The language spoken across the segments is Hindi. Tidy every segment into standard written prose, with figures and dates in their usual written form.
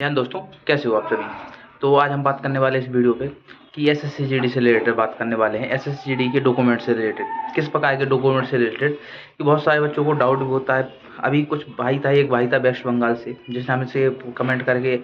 यार दोस्तों, कैसे हो आप सभी। तो आज हम बात करने वाले इस वीडियो पे कि एसएससी से रिलेटेड बात करने वाले हैं। एसएससी के डॉक्यूमेंट से रिलेटेड, किस प्रकार के डॉक्यूमेंट से रिलेटेड कि बहुत सारे बच्चों को डाउट भी होता है। अभी कुछ एक भाई था वेस्ट बंगाल से, जिसने हमसे कमेंट करके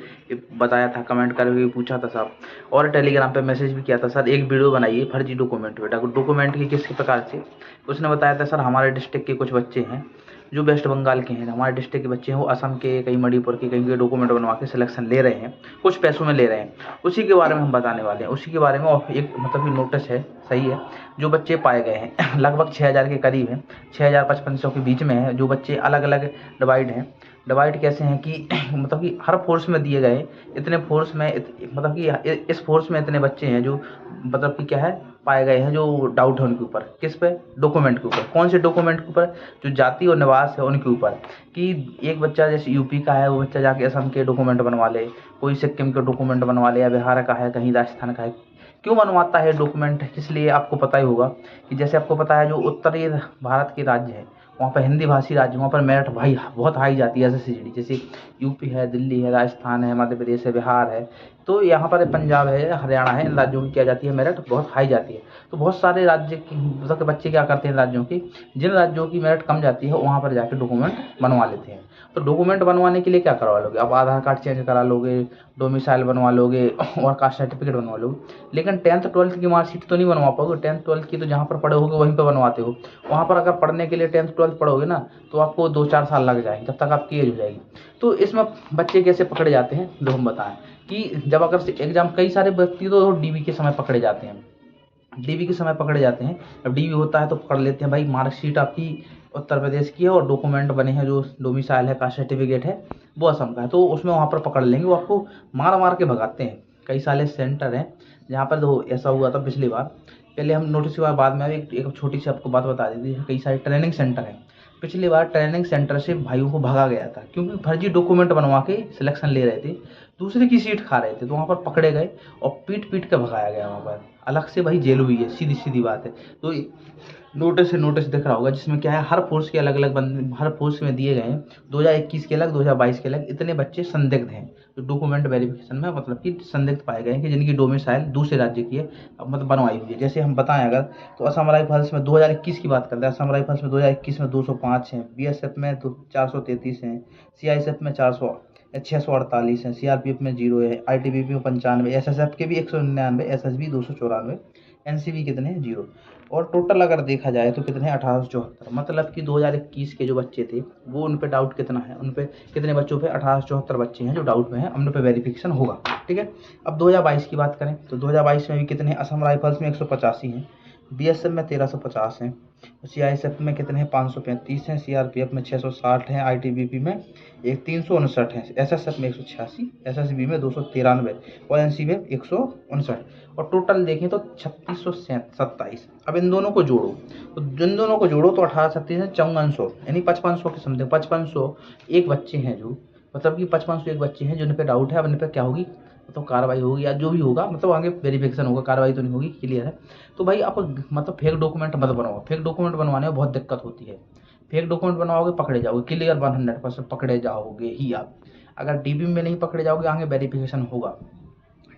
बताया था, कमेंट करके पूछा था साहब, और टेलीग्राम पे मैसेज भी किया था सर एक वीडियो बनाइए फर्जी डॉक्यूमेंट बेटा। डॉक्यूमेंट की किस प्रकार से उसने बताया था, सर हमारे डिस्ट्रिक्ट के कुछ बच्चे हैं जो वेस्ट बंगाल के हैं, हमारे डिस्ट्रिक्ट के बच्चे हैं, वो असम के, कहीं मणिपुर के, कहीं के डॉक्यूमेंट बनवा के सिलेक्शन ले रहे हैं, कुछ पैसों में ले रहे हैं। उसी के बारे में हम बताने वाले हैं। उसी के बारे में और एक मतलब कि नोटिस है, सही है, जो बच्चे पाए गए हैं लगभग 6000 के करीब हैं, 6000-5500 के बीच में है जो बच्चे अलग अलग डिवाइड हैं। डिवाइड कैसे हैं कि मतलब कि हर फोर्स में दिए गए इतने फोर्स में मतलब कि इस फोर्स में इतने बच्चे हैं जो मतलब कि क्या है पाए गए हैं, जो डाउट है उनके ऊपर। किस पे? डॉक्यूमेंट के ऊपर। कौन से डॉक्यूमेंट के ऊपर? जो जाति और निवास है उनके ऊपर। कि एक बच्चा जैसे यूपी का है, वो बच्चा जाके असम के डॉक्यूमेंट बनवा ले, कोई सिक्किम के डॉक्यूमेंट बनवा ले, या बिहार का है, कहीं राजस्थान का है। क्यों बनवाता है डॉक्यूमेंट? इसलिए आपको पता ही होगा कि जैसे आपको पता है जो उत्तरी भारत के राज्य है, वहाँ पर हिंदी भाषी राज्य, वहाँ पर मेरिट भाई बहुत हाई जाती है एसएससी। जैसे यूपी है, दिल्ली है, राजस्थान है, मध्य प्रदेश है, बिहार है, तो यहाँ पर पंजाब है, हरियाणा है, इन राज्यों की क्या जाती है, मेरिट बहुत हाई जाती है। तो बहुत सारे राज्य की मतलब बच्चे क्या करते हैं, राज्यों की, जिन राज्यों की मेरिट कम जाती है वहाँ पर जाके डॉक्यूमेंट बनवा लेते हैं। तो डॉक्यूमेंट बनवाने के लिए क्या करवा लोगे आप? आधार कार्ड चेंज करा लोगे, डोमिसाइल बनवा लोगे और कास्ट सर्टिफिकेट बनवा लोगे, लेकिन 10th 12th की मार्कशीट तो नहीं बनवा पाओगे। 10th 12th की तो जहाँ पर पढ़े होगे वहीं पर बनवाते हो। वहाँ पर अगर पढ़ने के लिए 10th 12th पढ़ोगे ना, तो आपको 2-4 साल लग जाएंगे, जब तक आपकी एज हो जाएगी। तो इसमें बच्चे कैसे पकड़े जाते हैं, जो हम बताएं कि जब अगर एग्जाम, कई सारे व्यक्ति तो डीबी के समय पकड़े जाते हैं। डीबी के समय पकड़े जाते हैं। अब डीबी होता है तो पकड़ लेते हैं, भाई मार्कशीट आपकी उत्तर प्रदेश की है और डॉक्यूमेंट बने हैं, जो डोमिसाइल है, कास्ट सर्टिफिकेट है, वो असम का है, तो उसमें वहाँ पर पकड़ लेंगे। वो आपको मार मार के भगाते हैं। कई सारे सेंटर हैं जहाँ पर तो ऐसा हुआ था पिछली बार। पहले हम नोटिस के बाद में एक छोटी सी आपको बात बता दी थी। कई सारे ट्रेनिंग सेंटर हैं, पिछली बार ट्रेनिंग सेंटर से भाइयों को भगा गया था, क्योंकि फर्जी डॉक्यूमेंट बनवा के सिलेक्शन ले रहे थे, दूसरे की सीट खा रहे थे, तो वहाँ पर पकड़े गए और पीट पीट के भगाया गया। वहाँ पर अलग से भाई जेल हुई है, सीधी सीधी बात है। तो नोटिस से नोटिस दिख रहा होगा, जिसमें क्या है, हर फोर्स के अलग अलग बंदे, हर फोर्स में दिए गए हैं। 2021 के अलग, 2022 के अलग, इतने बच्चे संदिग्ध हैं जो डॉक्यूमेंट वेरिफिकेशन में मतलब कि संदिग्ध पाए गए हैं, कि जिनकी डोमिसाइल दूसरे राज्य की है, मतलब बनवाई हुई है। जैसे हम बताएं अगर, तो असम राइफल्स में 2021 की बात करते हैं। असम राइफल्स में 2021 में 205 हैं, बीएसएफ में 433 हैं, सीआईएसएफ में 648 हैं, सीआरपीएफ में 0 है, आईटीबीपी में 95, एसएसएफ के भी 199, एसएसबी 294, एनसीबी कितने हैं, 0। और टोटल अगर देखा जाए तो कितने हैं, 1874। मतलब कि 2021 के जो बच्चे थे, वो उन पे डाउट कितना है, उन पे कितने बच्चों पे, 1874 बच्चे हैं जो डाउट में हैं, उन पे वेरिफिकेशन होगा। ठीक है। अब 2022 की बात करें तो 2022 में भी कितने हैं, असम राइफल्स में 185 हैं, बीएसएफ में 1350 हैं, सीआईएसएफ में कितने हैं, 535 हैं, सीआरपीएफ में 660 हैं, आईटीबीपी में 359 हैं, एसएसएफ में 186, एसएसबी में 293 और एनसी में 159। और टोटल देखें तो 3627। अब इन दोनों को जोड़ो, तो जिन दोनों को जोड़ो तो 1836 है, 5400, यानी 5500 के समथिंग, 5500 एक बच्चे हैं जो, मतलब कि 5500 एक बच्चे हैं जिन पे डाउट है। अब इन पे क्या होगी, मतलब कार्रवाई होगी या जो भी होगा, मतलब आगे वेरिफिकेशन होगा, कार्रवाई तो नहीं होगी, क्लियर है। तो भाई आप मतलब फेक डॉक्यूमेंट मत बनाओ। फेक डॉक्यूमेंट बनवाने में बहुत दिक्कत होती है। फेक डॉक्यूमेंट बनवाओगे पकड़े जाओगे, क्लियर 100% पकड़े जाओगे ही आप। अगर डीबी में नहीं पकड़े जाओगे, आगे वेरिफिकेशन होगा।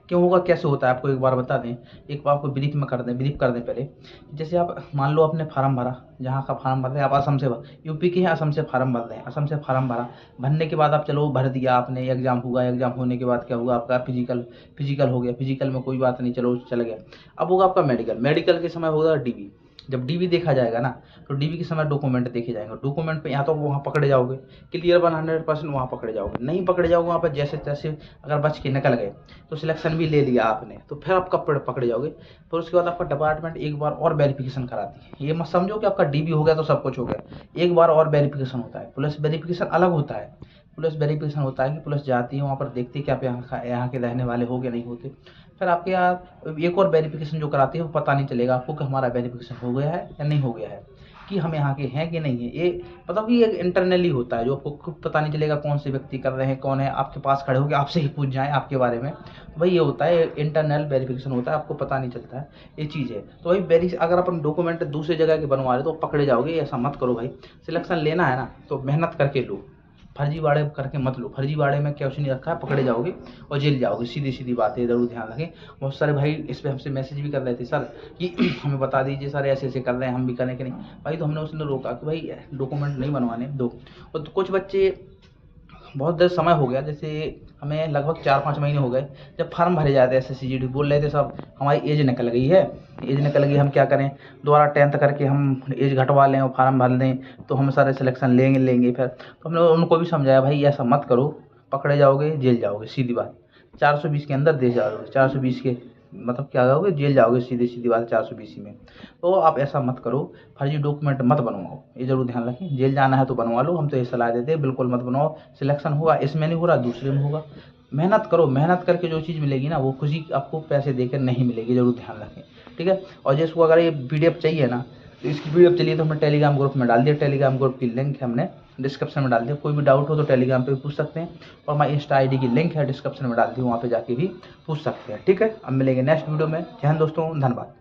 क्यों होगा, कैसे होता है, आपको एक बार बता दें, एक बार आपको ब्रीफ कर दें पहले। जैसे आप मान लो आपने फार्म भरा, जहाँ का फार्म भर रहे हैं आप, असम से यूपी के हैं, असम से फार्म भर रहे हैं, असम से फार्म भरा, भरने के बाद आप चलो भर दिया आपने, एग्जाम हुआ, एग्जाम होने के बाद क्या हुआ आपका, फिजिकल हो गया, फिजिकल में कोई बात नहीं, चलो चल गया। अब होगा आपका मेडिकल, मेडिकल के समय होगा डीबी। जब डीबी देखा जाएगा ना, तो डीबी के समय डॉक्यूमेंट देखे जाएंगे। डॉक्यूमेंट पे या तो वहाँ पकड़े जाओगे, क्लियर 100% वहाँ पकड़े जाओगे, नहीं पकड़े जाओगे वहाँ पर जैसे तैसे अगर बच के निकल गए, तो सिलेक्शन भी ले लिया आपने, तो फिर आप कब पकड़े जाओगे। फिर उसके बाद आपका डिपार्टमेंट एक बार और वेरिफिकेशन कराती है। ये मत समझो कि आपका डीबी हो गया तो सब कुछ हो गया, एक बार और वेरिफिकेशन होता है। पुलिस वेरिफिकेशन अलग होता है। पुलिस वेरिफिकेशन होता है कि पुलिस जाती है वहाँ पर, देखती है कि आप यहाँ के रहने वाले हो या नहीं होते। फिर आपके यहाँ एक और वेरिफिकेशन जो कराती है, वो पता नहीं चलेगा आपको कि हमारा वेरिफिकेशन हो गया है या नहीं हो गया है, कि हम यहाँ के हैं कि नहीं है। ये मतलब कि एक इंटरनली होता है, जो आपको खुद पता नहीं चलेगा कौन से व्यक्ति कर रहे हैं, कौन है, आपके पास खड़े होकर आपसे ही पूछ जाएं आपके बारे में। तो भाई ये होता है इंटरनल वेरिफिकेशन होता है, आपको पता नहीं चलता है, ये चीज़ है। तो भाई अगर अपन डॉक्यूमेंट दूसरी जगह के बनवा रहे तो पकड़े जाओगे, ऐसा मत करो भाई। सिलेक्शन लेना है ना तो मेहनत करके लो, फर्जीवाड़े करके मत लो। फर्जीवाड़े में क्या कुछ नहीं रखा है, पकड़े जाओगे और जेल जाओगे, सीधी सीधी बात है, ज़रूर ध्यान रखें। बहुत सारे भाई इस पे हमसे मैसेज भी कर रहे थे, सर कि हमें बता दीजिए सर, ऐसे ऐसे कर रहे हैं, हम भी करें कि नहीं। भाई तो हमने उसने रोका कि भाई डॉक्यूमेंट नहीं बनवाने दो। और तो कुछ बच्चे बहुत देर समय हो गया, जैसे हमें लगभग 4-5 महीने हो गए जब फार्म भरे जाते SSCGD, बोल रहे थे सब हमारी एज निकल गई है, एज निकल गई, हम क्या करें, दोबारा 10th करके हम एज घटवा लें और फार्म भर दें तो हम सारे सिलेक्शन लेंगे फिर। तो हमने उनको भी समझाया भाई ऐसा मत करो, पकड़े जाओगे, जेल जाओगे, सीधी बात। 420 के अंदर दे जाओगे, 420 के मतलब क्या जाओगे, जेल जाओगे, सीधी सीधी बात 420 में। तो आप ऐसा मत करो, फर्जी डॉक्यूमेंट मत बनवाओ, ये जरूर ध्यान रखें। जेल जाना है तो बनवा लो, हम तो ये सलाह देते हैं, बिल्कुल मत बनवाओ। सिलेक्शन होगा, इसमें नहीं हो रहा दूसरे में होगा। मेहनत करो, मेहनत करके जो चीज़ मिलेगी ना वो खुशी आपको पैसे देकर नहीं मिलेगी, जरूर ध्यान रखें, ठीक है। और जिसको अगर ये PDF चाहिए ना, तो इसकी PDF चाहिए तो हमने टेलीग्राम ग्रुप में डाल दिया, टेलीग्राम ग्रुप की लिंक हमने डिस्क्रिप्शन में डाल दिया। कोई भी डाउट हो तो टेलीग्राम पे भी पूछ सकते हैं, और हमारी इंस्टा ID की लिंक है डिस्क्रिप्शन में डाल दी, वहाँ पे जाके भी पूछ सकते हैं, ठीक है। अब मिलेंगे नेक्स्ट वीडियो में। जय हिंद दोस्तों, धन्यवाद।